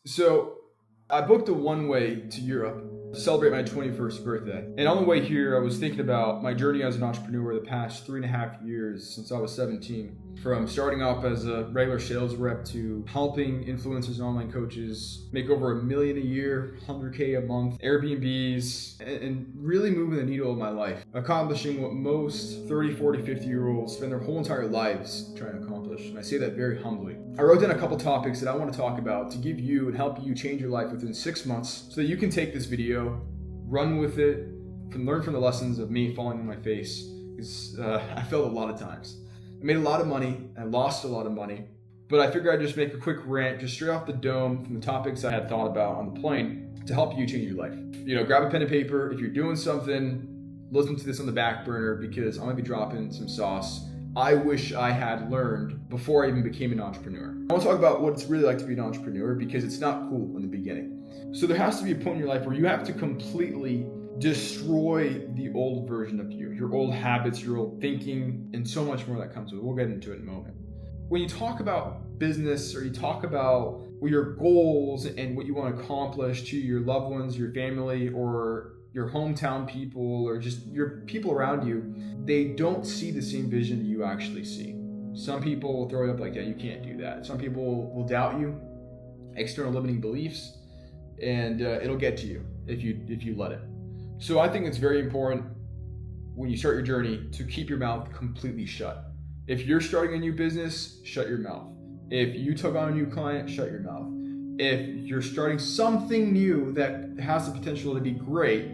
So I booked a one-way to Europe to celebrate my 21st birthday. And on the way here, I was thinking about my journey as an entrepreneur the past 3.5 years since I was 17. From starting off as a regular sales rep to helping influencers and online coaches make over $1 million a year, 100K a month, Airbnbs, and really moving the needle of my life. Accomplishing what most 30, 40, 50-year-olds spend their whole entire lives trying to accomplish. And I say that very humbly. I wrote down a couple topics that I want to talk about to give you and help you change your life within 6 months so that you can take this video, run with it, and learn from the lessons of me falling on my face. Because I failed a lot of times. I made a lot of money, I lost a lot of money, but I figured I'd just make a quick rant just straight off the dome from the topics I had thought about on the plane to help you change your life. Grab a pen and paper. If you're doing something, listen to this on the back burner because I'm gonna be dropping some sauce I wish I had learned before I even became an entrepreneur. I want to talk about what it's really like to be an entrepreneur because it's not cool in the beginning. So there has to be a point in your life where you have to completely destroy the old version of you, your old habits, your old thinking, and so much more that comes with it. We'll get into it in a moment. When you talk about business or you talk about your goals and what you want to accomplish to your loved ones, your family, or your hometown people, or just your people around you, they don't see the same vision you actually see. Some people will throw it up like, yeah, you can't do that. Some people will doubt you, external limiting beliefs, and it'll get to you if you let it. So I think it's very important when you start your journey to keep your mouth completely shut. If you're starting a new business, shut your mouth. If you took on a new client, shut your mouth. If you're starting something new that has the potential to be great,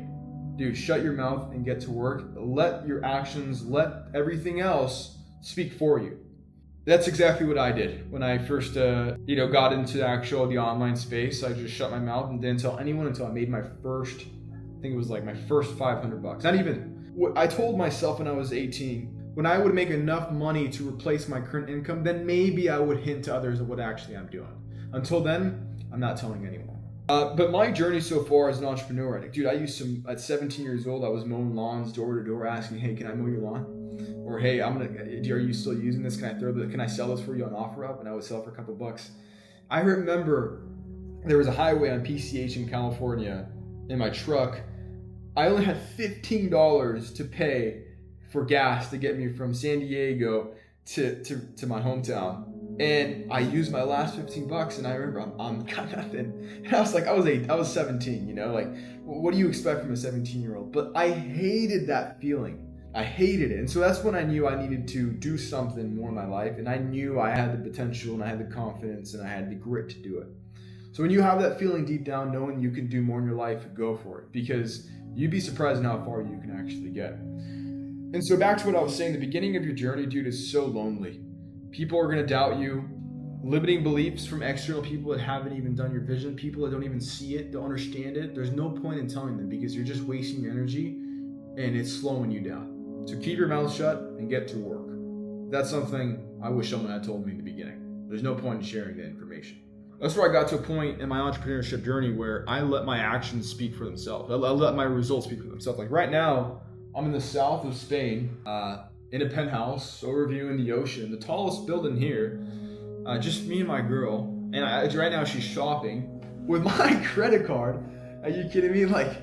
dude, shut your mouth and get to work. Let your actions, let everything else speak for you. That's exactly what I did when I first, got into the online space. I just shut my mouth and didn't tell anyone until I made my first, I think it was like my first $500. Not even, I told myself when I was 18, when I would make enough money to replace my current income, then maybe I would hint to others of what actually I'm doing. Until then, I'm not telling anyone. But my journey so far as an entrepreneur, dude, at 17 years old, I was mowing lawns door to door asking, hey, can I mow your lawn? Or, hey, are you still using this? Can I sell this for you on OfferUp? And I would sell for a couple bucks. I remember there was a highway on PCH in California in my truck. I only had $15 to pay for gas to get me from San Diego to my hometown. And I used my last 15 bucks, and I remember I'm got nothing. And I was 17, like, what do you expect from a 17-year-old? But I hated that feeling. I hated it. And so that's when I knew I needed to do something more in my life. And I knew I had the potential and I had the confidence and I had the grit to do it. So when you have that feeling deep down, knowing you can do more in your life, go for it, because you'd be surprised in how far you can actually get. And so back to what I was saying, the beginning of your journey, dude, is so lonely. People are going to doubt you. Limiting beliefs from external people that haven't even done your vision, people that don't even see it, don't understand it. There's no point in telling them because you're just wasting your energy and it's slowing you down. So keep your mouth shut and get to work. That's something I wish someone had told me in the beginning. There's no point in sharing the information. That's where I got to a point in my entrepreneurship journey where I let my actions speak for themselves. I let my results speak for themselves. Like right now, I'm in the south of Spain, in a penthouse, overviewing the ocean, the tallest building here, just me and my girl. And right now she's shopping with my credit card. Are you kidding me? Like,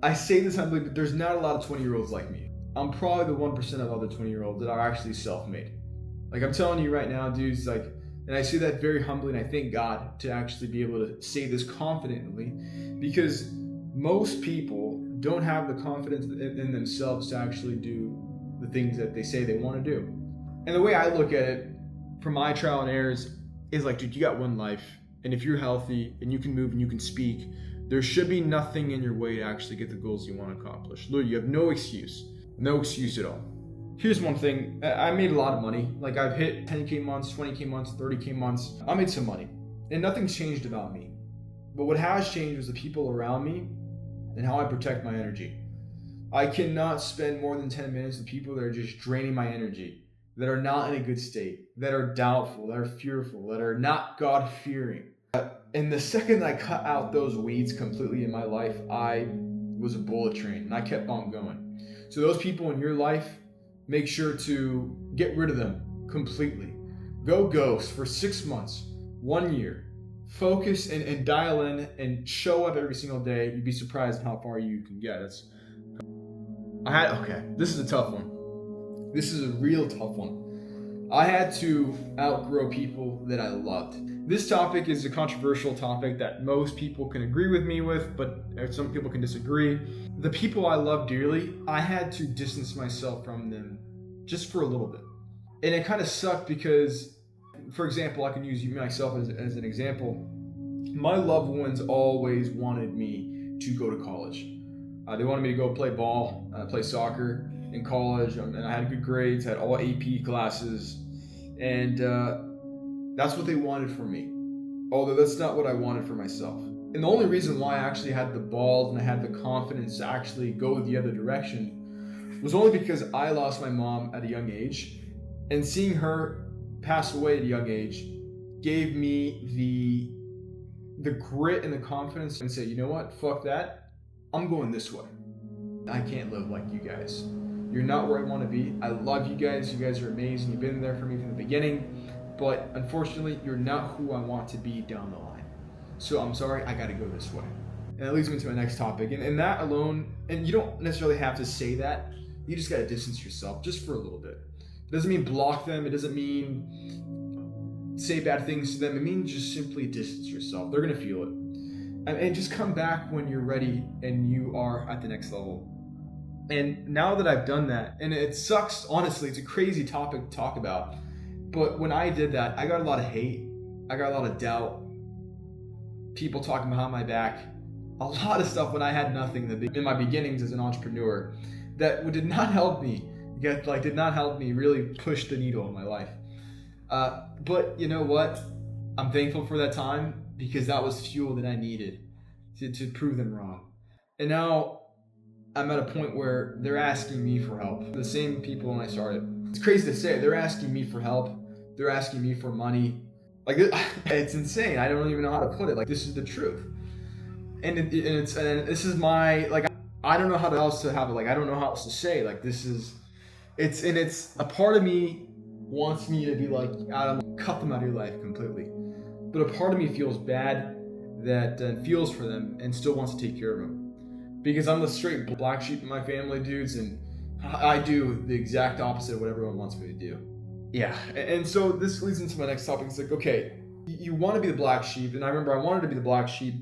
I say this humbly, but there's not a lot of 20-year-olds like me. I'm probably the 1% of other 20-year-olds that are actually self-made. Like, I'm telling you right now, dudes, like, and I say that very humbly, and I thank God to actually be able to say this confidently, because most people don't have the confidence in themselves to actually do the things that they say they want to do. And the way I look at it from my trial and errors is like, dude, you got one life, and if you're healthy and you can move and you can speak, there should be nothing in your way to actually get the goals you want to accomplish. Literally, you have no excuse at all. Here's one thing, I made a lot of money. Like, I've hit 10K months, 20K months, 30K months. I made some money, and nothing's changed about me. But what has changed is the people around me and how I protect my energy. I cannot spend more than 10 minutes with people that are just draining my energy, that are not in a good state, that are doubtful, that are fearful, that are not God-fearing. And the second I cut out those weeds completely in my life, I was a bullet train, and I kept on going. So those people in your life, make sure to get rid of them completely. Go ghost for 6 months, 1 year, focus and dial in and show up every single day, you'd be surprised how far you can get. This is a tough one. This is a real tough one. I had to outgrow people that I loved. This topic is a controversial topic that most people can agree with me with, but some people can disagree. The people I love dearly, I had to distance myself from them just for a little bit. And it kind of sucked because, for example, I can use myself as an example. My loved ones always wanted me to go to college. They wanted me to go play ball, play soccer in college, and I had good grades, had all AP classes, and that's what they wanted for me. Although that's not what I wanted for myself. And the only reason why I actually had the balls and I had the confidence to actually go the other direction was only because I lost my mom at a young age, and seeing her pass away at a young age gave me the grit and the confidence and say, you know what, fuck that, I'm going this way. I can't live like you guys. You're not where I want to be. I love you guys are amazing, you've been there for me from the beginning, but unfortunately you're not who I want to be down the line. So I'm sorry, I gotta go this way. And that leads me to my next topic, and that alone, and you don't necessarily have to say that, you just gotta distance yourself just for a little bit. It doesn't mean block them, it doesn't mean say bad things to them, it means just simply distance yourself. They're gonna feel it. And just come back when you're ready and you are at the next level. And now that I've done that, and it sucks, honestly, it's a crazy topic to talk about, but when I did that, I got a lot of hate, I got a lot of doubt, people talking behind my back, a lot of stuff when I had nothing in my beginnings as an entrepreneur that did not help me. Did not help me really push the needle in my life. But you know what? I'm thankful for that time because that was fuel that I needed to prove them wrong. And now I'm at a point where they're asking me for help. The same people when I started. It's crazy to say, they're asking me for help. They're asking me for money. Like, it's insane. I don't even know how to put it. Like, this is the truth. And this is my, like, I don't know how else to have it. Like, I don't know how else to say. Like, it's a part of me wants me to be like, cut them out of your life completely. But a part of me feels bad that feels for them and still wants to take care of them. Because I'm the straight black sheep in my family, dudes, and I do the exact opposite of what everyone wants me to do. Yeah, and so this leads into my next topic. It's like, okay, you want to be the black sheep, and I remember I wanted to be the black sheep,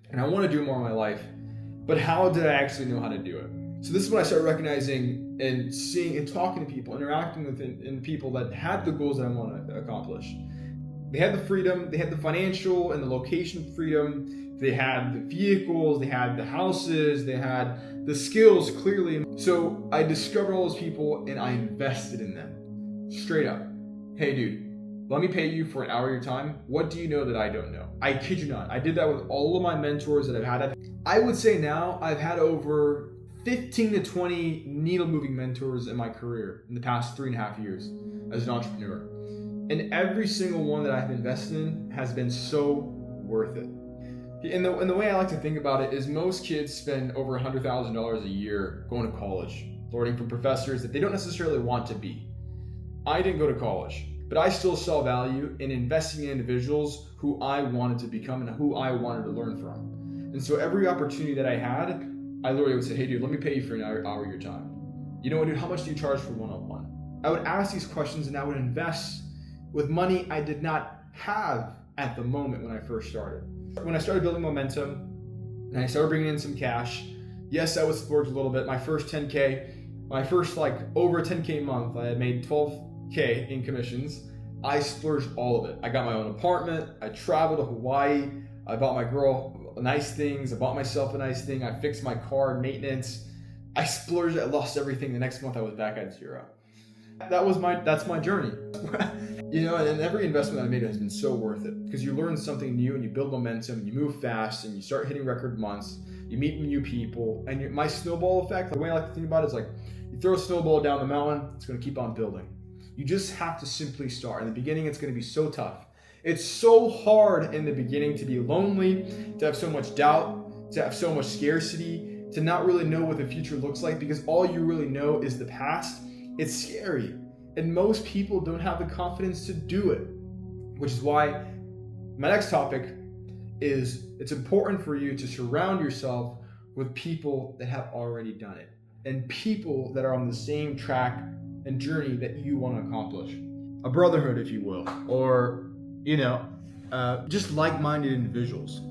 and I want to do more in my life, but how did I actually know how to do it? So this is when I started recognizing and seeing and talking to people, interacting with and people that had the goals that I want to accomplish. They had the freedom, they had the financial and the location freedom, they had the vehicles, they had the houses, they had the skills clearly. So I discovered all those people and I invested in them. Straight up. Hey dude, let me pay you for an hour of your time. What do you know that I don't know? I kid you not. I did that with all of my mentors that I've had. I would say now I've had over 15 to 20 needle moving mentors in my career in the past 3.5 years as an entrepreneur. And every single one that I've invested in has been so worth it. And the way I like to think about it is most kids spend over $100,000 a year going to college, learning from professors that they don't necessarily want to be. I didn't go to college, but I still saw value in investing in individuals who I wanted to become and who I wanted to learn from. And so every opportunity that I had, I literally would say, hey dude, let me pay you for an hour of your time. You know what, dude, how much do you charge for one-on-one? I would ask these questions and I would invest with money I did not have at the moment when I first started. When I started building momentum and I started bringing in some cash, yes, I would splurge a little bit. My first 10K, my first over 10K month, I had made 12K in commissions. I splurged all of it. I got my own apartment. I traveled to Hawaii. I bought my girl nice things. I bought myself a nice thing. I fixed my car maintenance. I splurged. I lost everything. The next month I was back at zero. That's my journey. And every investment I made has been so worth it because you learn something new and you build momentum, you move fast and you start hitting record months, you meet new people, and my snowball effect, the way I like to think about it is like you throw a snowball down the mountain, it's going to keep on building. You just have to simply start. In the beginning, it's going to be so tough. It's so hard in the beginning to be lonely, to have so much doubt, to have so much scarcity, to not really know what the future looks like because all you really know is the past. It's scary. And most people don't have the confidence to do it, which is why My next topic is it's important for you to surround yourself with people that have already done it and people that are on the same track and journey that you want to accomplish. A brotherhood, if you will, or, just like-minded individuals.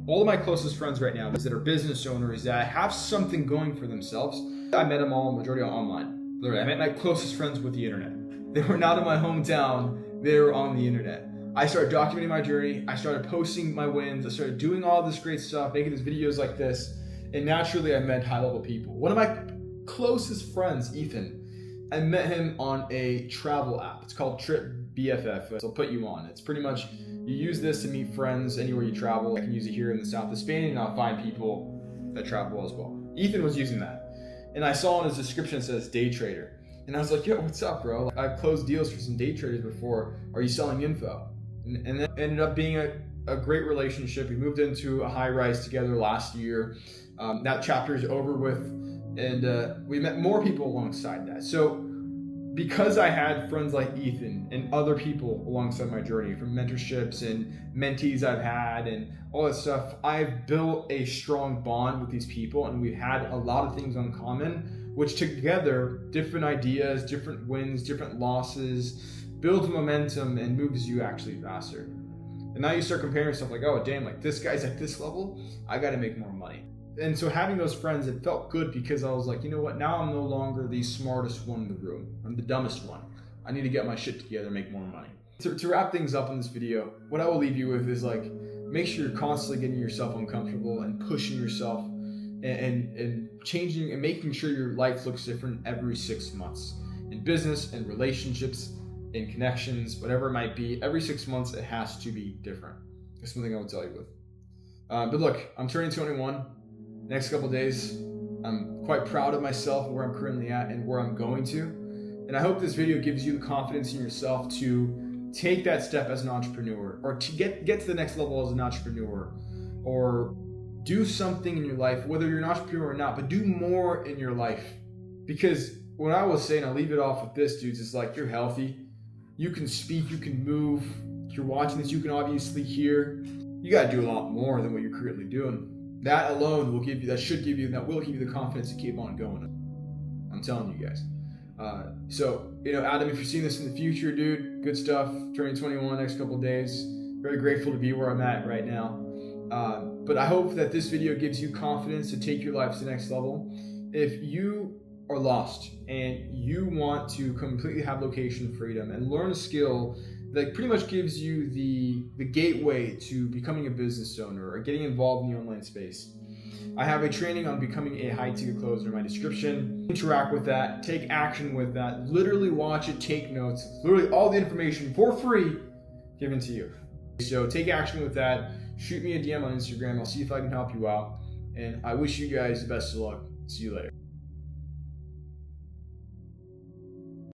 All of my closest friends right now that are business owners that have something going for themselves, I met them all, majority online. Literally, I met my closest friends with the internet. They were not in my hometown, they were on the internet. I started documenting my journey, I started posting my wins, I started doing all this great stuff, making these videos like this, and naturally I met high-level people. One of my closest friends, Ethan, I met him on a travel app. It's called Trip BFF. So I'll put you on. It's pretty much, you use this to meet friends anywhere you travel. I can use it here in the south of Spain, and I'll find people that travel as well. Ethan was using that. And I saw in his description it says day trader. And I was like, yo, what's up, bro? I've closed deals for some day traders before. Are you selling info? And that ended up being a great relationship. We moved into a high rise together last year. That chapter is over with, and we met more people alongside that. So because I had friends like Ethan and other people alongside my journey, from mentorships and mentees I've had and all that stuff, I've built a strong bond with these people, and we've had a lot of things in common, which together, different ideas, different wins, different losses, builds momentum and moves you actually faster. And now you start comparing yourself like, oh damn, like this guy's at this level, I gotta make more money. And so having those friends, it felt good because I was like, you know what, now I'm no longer the smartest one in the room. I'm the dumbest one. I need to get my shit together and make more money. To wrap things up in this video, what I will leave you with is like, make sure you're constantly getting yourself uncomfortable and pushing yourself and changing and making sure your life looks different every 6 months. In business and relationships, in connections, whatever it might be, every 6 months it has to be different. That's one thing I would tell you with. But look, I'm turning 21. Next couple days, I'm quite proud of myself, where I'm currently at and where I'm going to. And I hope this video gives you the confidence in yourself to take that step as an entrepreneur, or to get to the next level as an entrepreneur, or do something in your life, whether you're an entrepreneur or not, but do more in your life. Because what I will say, and I'll leave it off with this, dudes, is like, you're healthy. You can speak, you can move. If you're watching this, you can obviously hear. You got to do a lot more than what you're currently doing. That alone will give you the confidence to keep on going. I'm telling you guys. So, Adam, if you're seeing this in the future, dude, good stuff. Turning 21 next couple days. Very grateful to be where I'm at right now. But I hope that this video gives you confidence to take your life to the next level. If you are lost and you want to completely have location freedom and learn a skill that pretty much gives you the gateway to becoming a business owner or getting involved in the online space, I have a training on becoming a high ticket closer in my description. Interact with that, take action with that, literally watch it, take notes, literally all the information for free given to you. So take action with that, shoot me a DM on Instagram, I'll see if I can help you out, and I wish you guys the best of luck. See you later.